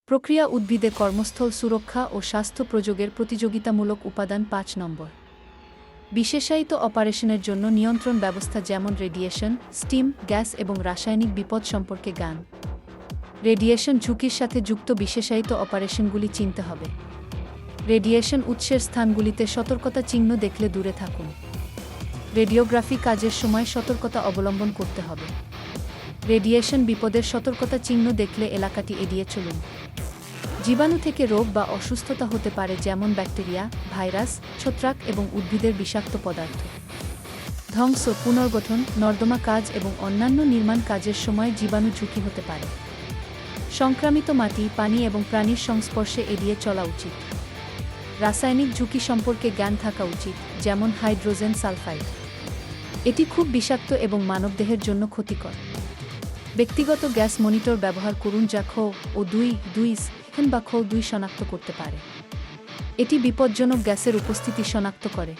প্রক্রিয়া উদ্ভিদে কর্মস্থল সুরক্ষা ও স্বাস্থ্য প্রযোগের প্রতিযোগিতামূলক উপাদান ৫ নম্বর। বিশেষায়িত অপারেশনের জন্য নিয়ন্ত্রণ ব্যবস্থা যেমন রেডিয়েশন, স্টিম, গ্যাস এবং রাসায়নিক বিপদ সম্পর্কে জ্ঞান। রেডিয়েশন ঝুঁকির সাথে যুক্ত বিশেষায়িত অপারেশনগুলি চিনতে হবে। রেডিয়েশন উৎসের স্থানগুলিতে সতর্কতা চিহ্ন দেখলে দূরে থাকুন। রেডিওগ্রাফি কাজের সময় সতর্কতা অবলম্বন করতে হবে। রেডিয়েশন বিপদের সতর্কতা চিহ্ন দেখলে এলাকাটি এড়িয়ে চলুন। জীবাণু থেকে রোগ বা অসুস্থতা হতে পারে যেমন ব্যাকটেরিয়া, ভাইরাস, ছত্রাক এবং উদ্ভিদের বিষাক্ত পদার্থ। ধ্বংস, পুনর্গঠন, নর্দমা কাজ এবং অন্যান্য নির্মাণ কাজের সময় জীবাণু ঝুঁকি হতে পারে। সংক্রামিত মাটি, পানি এবং প্রাণীর সংস্পর্শে এড়িয়ে চলা উচিত। রাসায়নিক ঝুঁকি সম্পর্কে জ্ঞান থাকা উচিত, যেমন হাইড্রোজেন সালফাইড। এটি খুব বিষাক্ত এবং মানবদেহের জন্য ক্ষতিকর। ব্যক্তিগত গ্যাস মনিটর ব্যবহার করুন যা CO2 বা CO2 শনাক্ত করতে পারে। এটি বিপজ্জনক গ্যাসের উপস্থিতি শনাক্ত করে।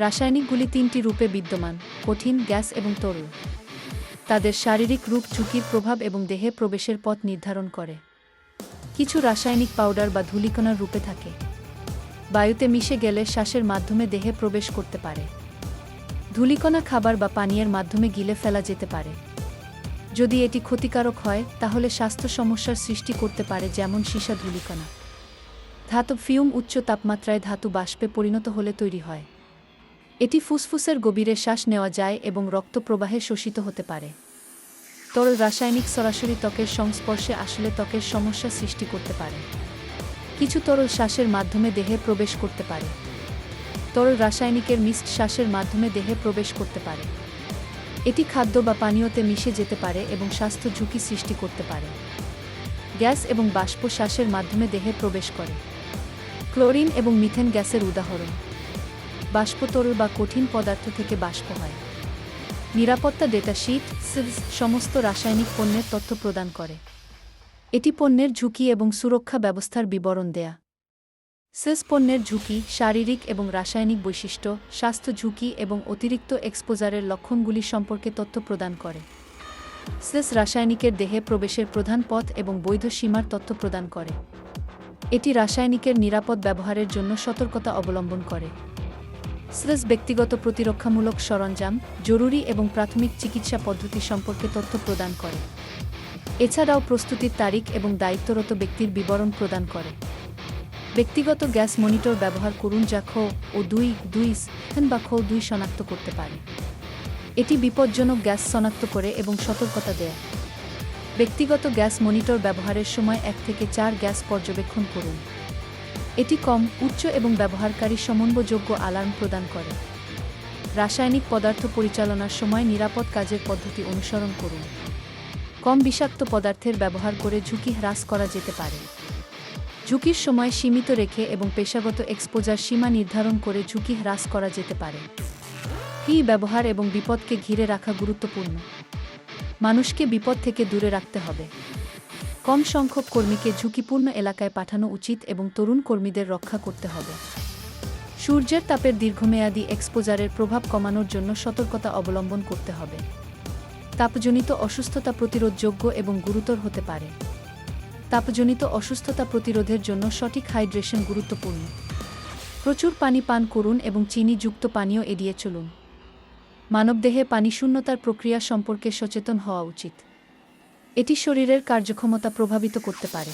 রাসায়নিকগুলি তিনটি রূপে বিদ্যমান: কঠিন, গ্যাস এবং তরল। তাদের শারীরিক রূপ ঝুঁকির প্রভাব এবং দেহে প্রবেশের পথ নির্ধারণ করে। কিছু রাসায়নিক পাউডার বা ধূলিকণার রূপে থাকে। বায়ুতে মিশে গেলে শ্বাসের মাধ্যমে দেহে প্রবেশ করতে পারে। ধূলিকণা খাবার বা পানীয়ের মাধ্যমে গিলে ফেলা যেতে পারে। যদি এটি ক্ষতিকারক হয় তাহলে স্বাস্থ্য সমস্যার সৃষ্টি করতে পারে, যেমন সীসা ধূলিকণা। ধাতব ফিউম উচ্চ তাপমাত্রায় ধাতু বাষ্পে পরিণত হলে তৈরি হয়। এটি ফুসফুসের গভীরে শ্বাস নেওয়া যায় এবং রক্ত প্রবাহে শোষিত হতে পারে। তরল রাসায়নিক সরাসরি ত্বকের সংস্পর্শে আসলে ত্বকের সমস্যা সৃষ্টি করতে পারে। কিছু তরল শ্বাসের মাধ্যমে দেহে প্রবেশ করতে পারে। তরল রাসায়নিকের মিশ্র শ্বাসের মাধ্যমে দেহে প্রবেশ করতে পারে। এটি খাদ্য বা পানীয়তে মিশে যেতে পারে এবং স্বাস্থ্য ঝুঁকি সৃষ্টি করতে পারে। গ্যাস এবং বাষ্প শ্বাসের মাধ্যমে দেহে প্রবেশ করে। ক্লোরিন এবং মিথেন গ্যাসের উদাহরণ। বাষ্প তরল বা কঠিন পদার্থ থেকে বাষ্প হয়। নিরাপত্তা ডেটা শিট সমস্ত রাসায়নিক পণ্যের তথ্য প্রদান করে। এটি পণ্যের ঝুঁকি এবং সুরক্ষা ব্যবস্থার বিবরণ দেয়া। পণ্যের ঝুঁকি, শারীরিক এবং রাসায়নিক বৈশিষ্ট্য, স্বাস্থ্য ঝুঁকি এবং অতিরিক্ত এক্সপোজারের লক্ষণগুলি সম্পর্কে তথ্য প্রদান করে। রাসায়নিকের দেহে প্রবেশের প্রধান পথ এবং বৈধ সীমার তথ্য প্রদান করে। এটি রাসায়নিকের নিরাপদ ব্যবহারের জন্য সতর্কতা অবলম্বন করে। ব্যক্তিগত প্রতিরক্ষামূলক সরঞ্জাম, জরুরি এবং প্রাথমিক চিকিৎসা পদ্ধতি সম্পর্কে তথ্য প্রদান করে। এছাড়াও প্রস্তুতির তারিখ এবং দায়িত্বরত ব্যক্তির বিবরণ প্রদান করে। ব্যক্তিগত গ্যাস মনিটর ব্যবহার করুন যা CO2 শনাক্ত করতে পারে। এটি বিপজ্জনক গ্যাস শনাক্ত করে এবং সতর্কতা দেয়। ব্যক্তিগত গ্যাস মনিটর ব্যবহারের সময় 1 থেকে 4 গ্যাস পর্যবেক্ষণ করুন। এটি কম, উচ্চ এবং ব্যবহারকারী সমন্বয়যোগ্য অ্যালার্ম প্রদান করে। রাসায়নিক পদার্থ পরিচালনার সময় নিরাপদ কাজের পদ্ধতি অনুসরণ করুন। কম বিষাক্ত পদার্থের ব্যবহার করে ঝুঁকি হ্রাস করা যেতে পারে। ঝুঁকির সময় সীমিত রেখে এবং পেশাগত এক্সপোজার সীমা নির্ধারণ করে ঝুঁকি হ্রাস করা যেতে পারে। ব্যবহার এবং বিপদকে ঘিরে রাখা গুরুত্বপূর্ণ। মানুষকে বিপদ থেকে দূরে রাখতে হবে। কম সংখ্যক কর্মীকে ঝুঁকিপূর্ণ এলাকায় পাঠানো উচিত এবং তরুণ কর্মীদের রক্ষা করতে হবে। সূর্যের তাপের দীর্ঘমেয়াদী এক্সপোজারের প্রভাব কমানোর জন্য সতর্কতা অবলম্বন করতে হবে। তাপজনিত অসুস্থতা প্রতিরোধযোগ্য এবং গুরুতর হতে পারে। তাপজনিত অসুস্থতা প্রতিরোধের জন্য সঠিক হাইড্রেশন গুরুত্বপূর্ণ। প্রচুর পানি পান করুন এবং চিনিযুক্ত পানীয় এড়িয়ে চলুন। মানবদেহে পানিশূন্যতার প্রক্রিয়া সম্পর্কে সচেতন হওয়া উচিত। এটি শরীরের কার্যক্ষমতা প্রভাবিত করতে পারে।